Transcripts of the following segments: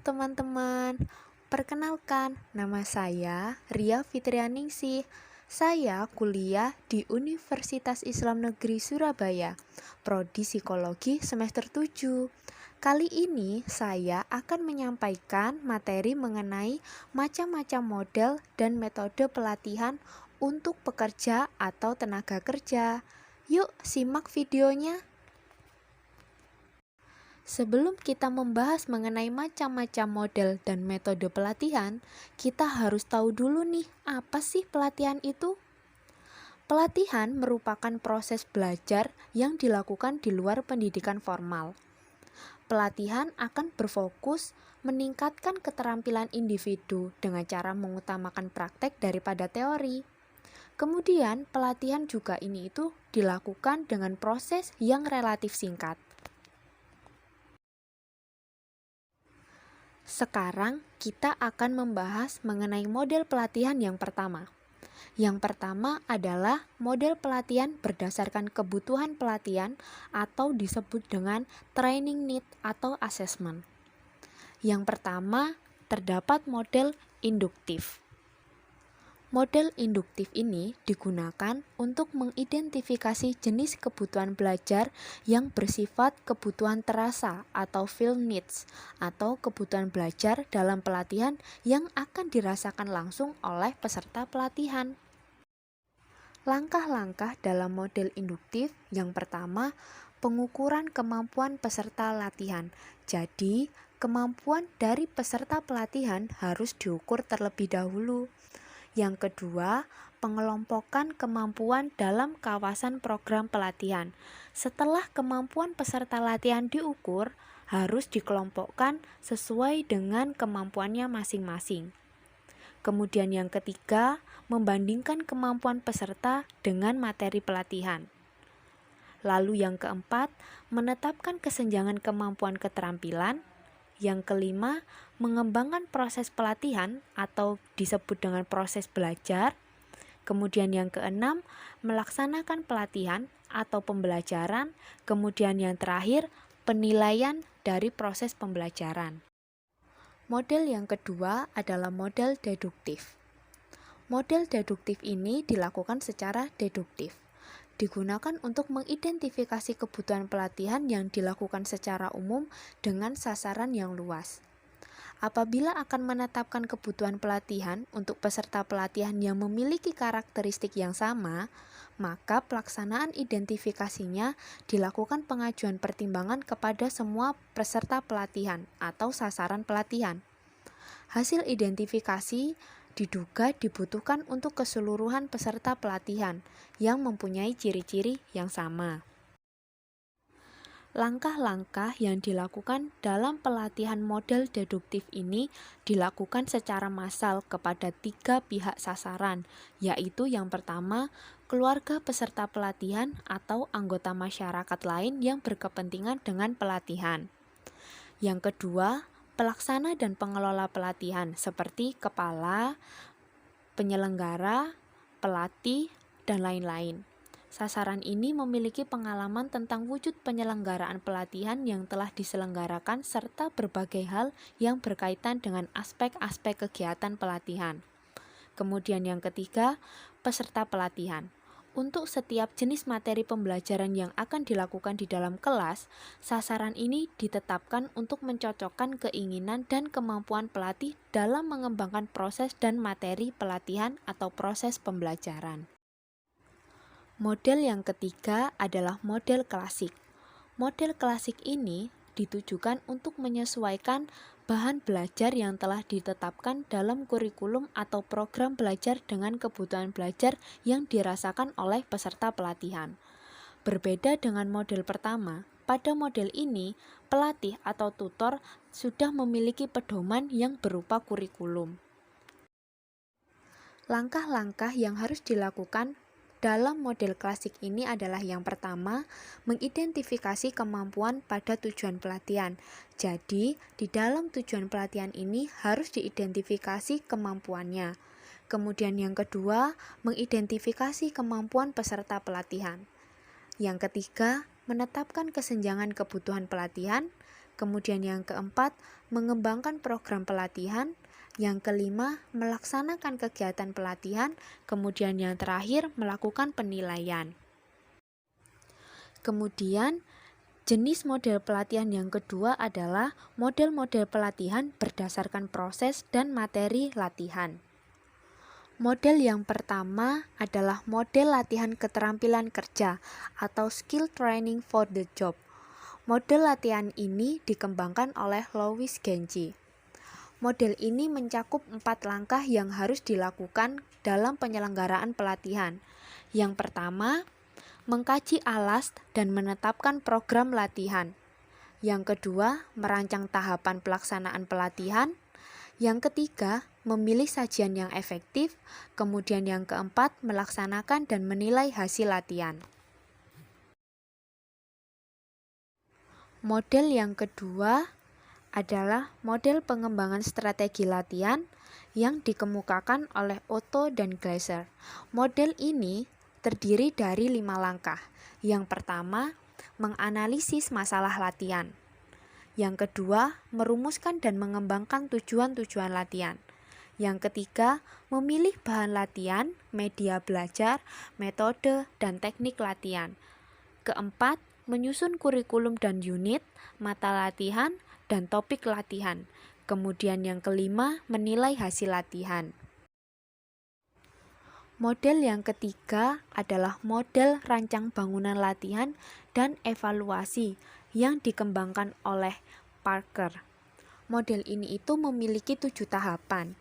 teman-teman, perkenalkan nama saya Ria Fitrianingsih. Saya kuliah di Universitas Islam Negeri Surabaya, Prodi Psikologi semester 7. Kali ini saya akan menyampaikan materi mengenai macam-macam model dan metode pelatihan untuk pekerja atau tenaga kerja. Yuk simak videonya. Sebelum kita membahas mengenai macam-macam model dan metode pelatihan, kita harus tahu dulu nih, apa sih pelatihan itu? Pelatihan merupakan proses belajar yang dilakukan di luar pendidikan formal. Pelatihan akan berfokus meningkatkan keterampilan individu dengan cara mengutamakan praktek daripada teori. Kemudian, pelatihan juga dilakukan dengan proses yang relatif singkat. Sekarang kita akan membahas mengenai model pelatihan yang pertama. Yang pertama adalah model pelatihan berdasarkan kebutuhan pelatihan atau disebut dengan training need atau assessment. Yang pertama terdapat model induktif. Model induktif ini digunakan untuk mengidentifikasi jenis kebutuhan belajar yang bersifat kebutuhan terasa atau feel needs atau kebutuhan belajar dalam pelatihan yang akan dirasakan langsung oleh peserta pelatihan. Langkah-langkah dalam model induktif yang pertama, pengukuran kemampuan peserta latihan. Jadi, kemampuan dari peserta pelatihan harus diukur terlebih dahulu. Yang kedua, pengelompokan kemampuan dalam kawasan program pelatihan. Setelah kemampuan peserta latihan diukur, harus dikelompokkan sesuai dengan kemampuannya masing-masing. Kemudian yang ketiga, membandingkan kemampuan peserta dengan materi pelatihan. Lalu yang keempat, menetapkan kesenjangan kemampuan keterampilan. Yang kelima, mengembangkan proses pelatihan atau disebut dengan proses belajar. Kemudian yang keenam, melaksanakan pelatihan atau pembelajaran. Kemudian yang terakhir, penilaian dari proses pembelajaran. Model yang kedua adalah model deduktif. Model deduktif ini dilakukan secara deduktif. Digunakan untuk mengidentifikasi kebutuhan pelatihan yang dilakukan secara umum dengan sasaran yang luas. Apabila akan menetapkan kebutuhan pelatihan untuk peserta pelatihan yang memiliki karakteristik yang sama, maka pelaksanaan identifikasinya dilakukan pengajuan pertimbangan kepada semua peserta pelatihan atau sasaran pelatihan. Hasil identifikasi diduga dibutuhkan untuk keseluruhan peserta pelatihan yang mempunyai ciri-ciri yang sama. Langkah-langkah yang dilakukan dalam pelatihan model deduktif ini dilakukan secara massal kepada 3 pihak sasaran, yaitu yang pertama, keluarga peserta pelatihan atau anggota masyarakat lain yang berkepentingan dengan pelatihan. Yang kedua, pelaksana dan pengelola pelatihan seperti kepala, penyelenggara, pelatih, dan lain-lain. Sasaran ini memiliki pengalaman tentang wujud penyelenggaraan pelatihan yang telah diselenggarakan serta berbagai hal yang berkaitan dengan aspek-aspek kegiatan pelatihan. Kemudian yang ketiga, peserta pelatihan. Untuk setiap jenis materi pembelajaran yang akan dilakukan di dalam kelas, sasaran ini ditetapkan untuk mencocokkan keinginan dan kemampuan pelatih dalam mengembangkan proses dan materi pelatihan atau proses pembelajaran. Model yang ketiga adalah model klasik. Model klasik ini ditujukan untuk menyesuaikan bahan belajar yang telah ditetapkan dalam kurikulum atau program belajar dengan kebutuhan belajar yang dirasakan oleh peserta pelatihan. Berbeda dengan model pertama, pada model ini pelatih atau tutor sudah memiliki pedoman yang berupa kurikulum. Langkah-langkah yang harus dilakukan dalam model klasik ini adalah yang pertama, mengidentifikasi kemampuan pada tujuan pelatihan. Jadi, di dalam tujuan pelatihan ini harus diidentifikasi kemampuannya. Kemudian yang kedua, mengidentifikasi kemampuan peserta pelatihan. Yang ketiga, menetapkan kesenjangan kebutuhan pelatihan. Kemudian yang keempat, mengembangkan program pelatihan. Yang kelima, melaksanakan kegiatan pelatihan. Kemudian yang terakhir, melakukan penilaian. Kemudian, jenis model pelatihan yang kedua adalah model-model pelatihan berdasarkan proses dan materi latihan. Model yang pertama adalah model latihan keterampilan kerja atau skill training for the job. Model latihan ini dikembangkan oleh Louis Genji. Model ini mencakup 4 langkah yang harus dilakukan dalam penyelenggaraan pelatihan. Yang pertama, mengkaji alas dan menetapkan program latihan. Yang kedua, merancang tahapan pelaksanaan pelatihan. Yang ketiga, memilih sajian yang efektif. Kemudian yang keempat, melaksanakan dan menilai hasil latihan. Model yang kedua adalah model pengembangan strategi latihan yang dikemukakan oleh Otto dan Glaser. Model ini terdiri dari 5 langkah. Yang pertama, menganalisis masalah latihan. Yang kedua, merumuskan dan mengembangkan tujuan-tujuan latihan. Yang ketiga, memilih bahan latihan, media belajar, metode, dan teknik latihan. Keempat, menyusun kurikulum dan unit, mata latihan, dan topik latihan. Kemudian yang kelima, menilai hasil latihan. Model yang ketiga adalah model rancang bangunan latihan dan evaluasi yang dikembangkan oleh Parker. Model ini itu memiliki 7 tahapan,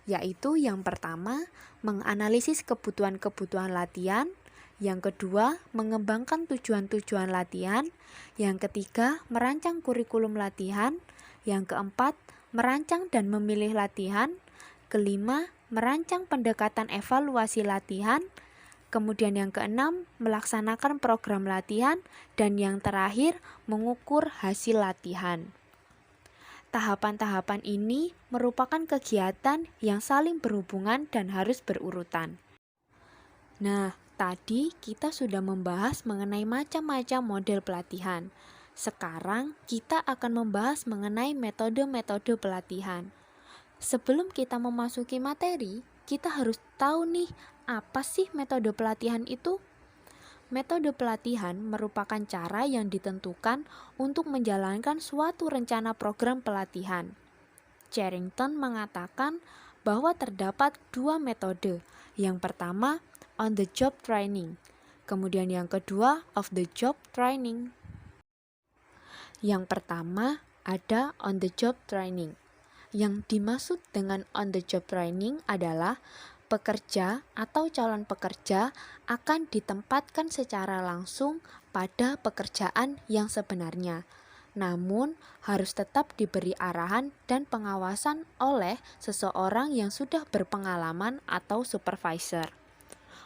yaitu yang pertama, menganalisis kebutuhan-kebutuhan latihan. Yang kedua, mengembangkan tujuan-tujuan latihan. Yang ketiga, merancang kurikulum latihan. Yang keempat, merancang dan memilih latihan. Kelima, merancang pendekatan evaluasi latihan. Kemudian yang keenam, melaksanakan program latihan. Dan yang terakhir, mengukur hasil latihan. Tahapan-tahapan ini merupakan kegiatan yang saling berhubungan dan harus berurutan. Nah, tadi kita sudah membahas mengenai macam-macam model pelatihan. Sekarang kita akan membahas mengenai metode-metode pelatihan. Sebelum kita memasuki materi, kita harus tahu nih, apa sih metode pelatihan itu? Metode pelatihan merupakan cara yang ditentukan untuk menjalankan suatu rencana program pelatihan. Charrington mengatakan bahwa terdapat 2 metode. Yang pertama, on the job training. Kemudian yang kedua, off the job training. Yang pertama ada on the job training. Yang dimaksud dengan on the job training adalah pekerja atau calon pekerja akan ditempatkan secara langsung pada pekerjaan yang sebenarnya. Namun harus tetap diberi arahan dan pengawasan oleh seseorang yang sudah berpengalaman atau supervisor.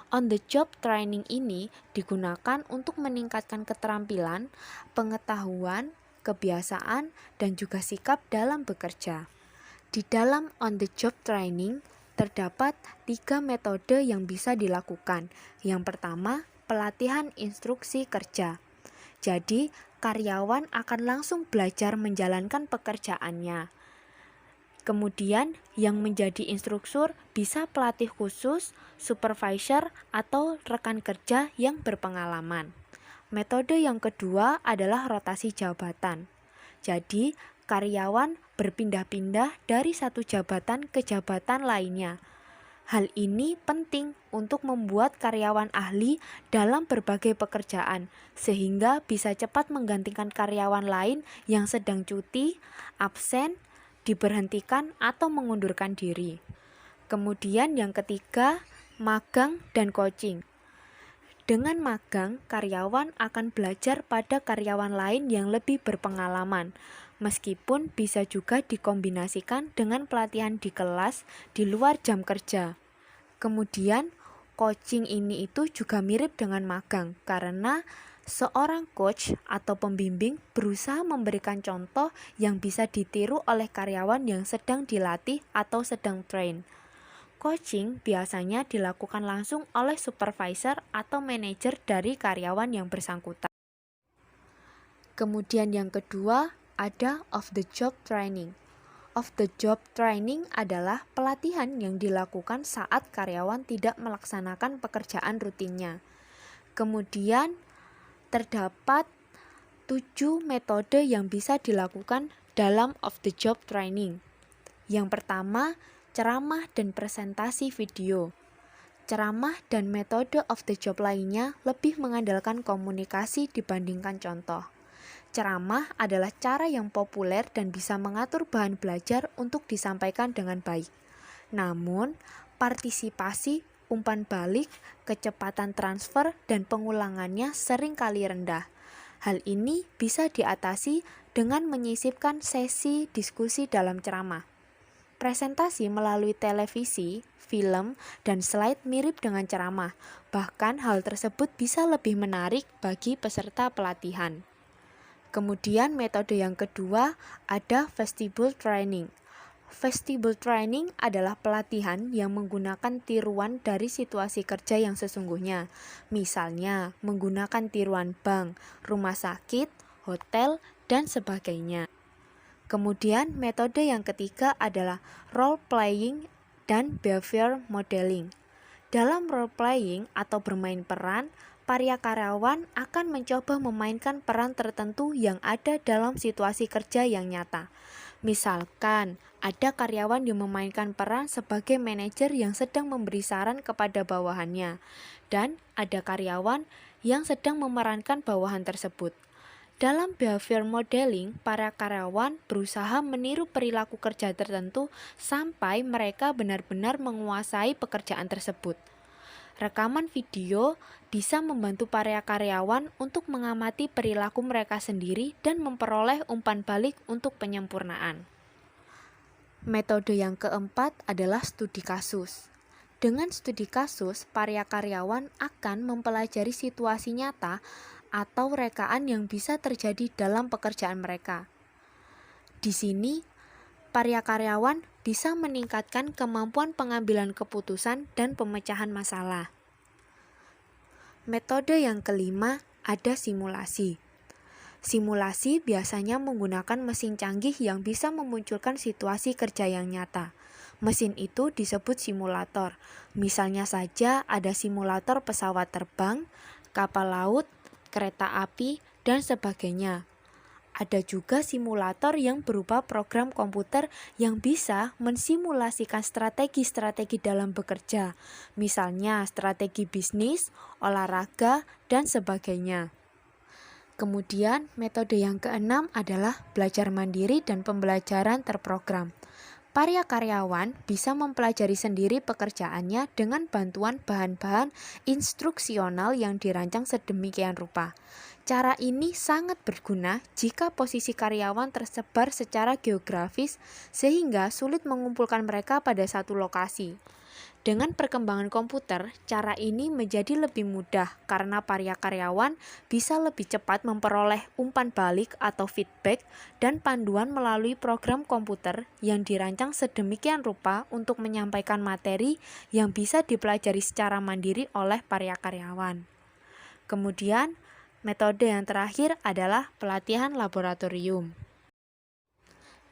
On the job training ini digunakan untuk meningkatkan keterampilan, pengetahuan, kebiasaan, dan juga sikap dalam bekerja. Di dalam on the job training terdapat 3 metode yang bisa dilakukan. Yang pertama, pelatihan instruksi kerja. Jadi, karyawan akan langsung belajar menjalankan pekerjaannya. Kemudian, yang menjadi instruktur bisa pelatih khusus, supervisor, atau rekan kerja yang berpengalaman. Metode yang kedua adalah rotasi jabatan. Jadi, karyawan berpindah-pindah dari satu jabatan ke jabatan lainnya. Hal ini penting untuk membuat karyawan ahli dalam berbagai pekerjaan, sehingga bisa cepat menggantikan karyawan lain yang sedang cuti, absen, diberhentikan, atau mengundurkan diri. Kemudian yang ketiga, magang dan coaching. Dengan magang, karyawan akan belajar pada karyawan lain yang lebih berpengalaman, meskipun bisa juga dikombinasikan dengan pelatihan di kelas di luar jam kerja. Kemudian, coaching ini itu juga mirip dengan magang, karena seorang coach atau pembimbing berusaha memberikan contoh yang bisa ditiru oleh karyawan yang sedang dilatih atau sedang train. Coaching biasanya dilakukan langsung oleh supervisor atau manajer dari karyawan yang bersangkutan. Kemudian yang kedua, ada off the job training. Off the job training adalah pelatihan yang dilakukan saat karyawan tidak melaksanakan pekerjaan rutinnya. Kemudian terdapat 7 metode yang bisa dilakukan dalam off the job training. Yang pertama, ceramah dan presentasi video. Ceramah dan metode off the job lainnya lebih mengandalkan komunikasi dibandingkan contoh. Ceramah adalah cara yang populer dan bisa mengatur bahan belajar untuk disampaikan dengan baik. Namun, partisipasi, umpan balik, kecepatan transfer, dan pengulangannya sering kali rendah. Hal ini bisa diatasi dengan menyisipkan sesi diskusi dalam ceramah. Presentasi melalui televisi, film, dan slide mirip dengan ceramah. Bahkan hal tersebut bisa lebih menarik bagi peserta pelatihan. Kemudian metode yang kedua ada vestibular training. Vestibular training adalah pelatihan yang menggunakan tiruan dari situasi kerja yang sesungguhnya. Misalnya, menggunakan tiruan bank, rumah sakit, hotel, dan sebagainya. Kemudian metode yang ketiga adalah role playing dan behavior modeling. Dalam role playing atau bermain peran, para karyawan akan mencoba memainkan peran tertentu yang ada dalam situasi kerja yang nyata. Misalkan, ada karyawan yang memainkan peran sebagai manajer yang sedang memberi saran kepada bawahannya, dan ada karyawan yang sedang memerankan bawahan tersebut. Dalam behavior modeling, para karyawan berusaha meniru perilaku kerja tertentu sampai mereka benar-benar menguasai pekerjaan tersebut. Rekaman video bisa membantu para karyawan untuk mengamati perilaku mereka sendiri dan memperoleh umpan balik untuk penyempurnaan. Metode yang keempat adalah studi kasus. Dengan studi kasus, para karyawan akan mempelajari situasi nyata atau rekaan yang bisa terjadi dalam pekerjaan mereka. Di sini, para karyawan bisa meningkatkan kemampuan pengambilan keputusan dan pemecahan masalah. Metode yang kelima ada simulasi. Simulasi biasanya menggunakan mesin canggih yang bisa memunculkan situasi kerja yang nyata. Mesin itu disebut simulator. Misalnya saja ada simulator pesawat terbang, kapal laut, kereta api, dan sebagainya. Ada juga simulator yang berupa program komputer yang bisa mensimulasikan strategi-strategi dalam bekerja, misalnya strategi bisnis, olahraga, dan sebagainya. Kemudian metode yang keenam adalah belajar mandiri dan pembelajaran terprogram. Para karyawan bisa mempelajari sendiri pekerjaannya dengan bantuan bahan-bahan instruksional yang dirancang sedemikian rupa. Cara ini sangat berguna jika posisi karyawan tersebar secara geografis sehingga sulit mengumpulkan mereka pada satu lokasi. Dengan perkembangan komputer, cara ini menjadi lebih mudah karena para karyawan bisa lebih cepat memperoleh umpan balik atau feedback dan panduan melalui program komputer yang dirancang sedemikian rupa untuk menyampaikan materi yang bisa dipelajari secara mandiri oleh para karyawan. Kemudian, metode yang terakhir adalah pelatihan laboratorium.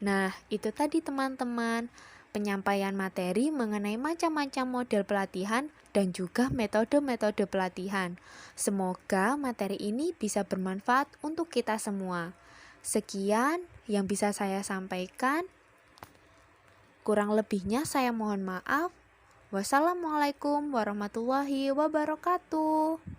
Nah, itu tadi teman-teman. Penyampaian materi mengenai macam-macam model pelatihan dan juga metode-metode pelatihan. Semoga materi ini bisa bermanfaat untuk kita semua. Sekian yang bisa saya sampaikan. Kurang lebihnya saya mohon maaf. Wassalamualaikum warahmatullahi wabarakatuh.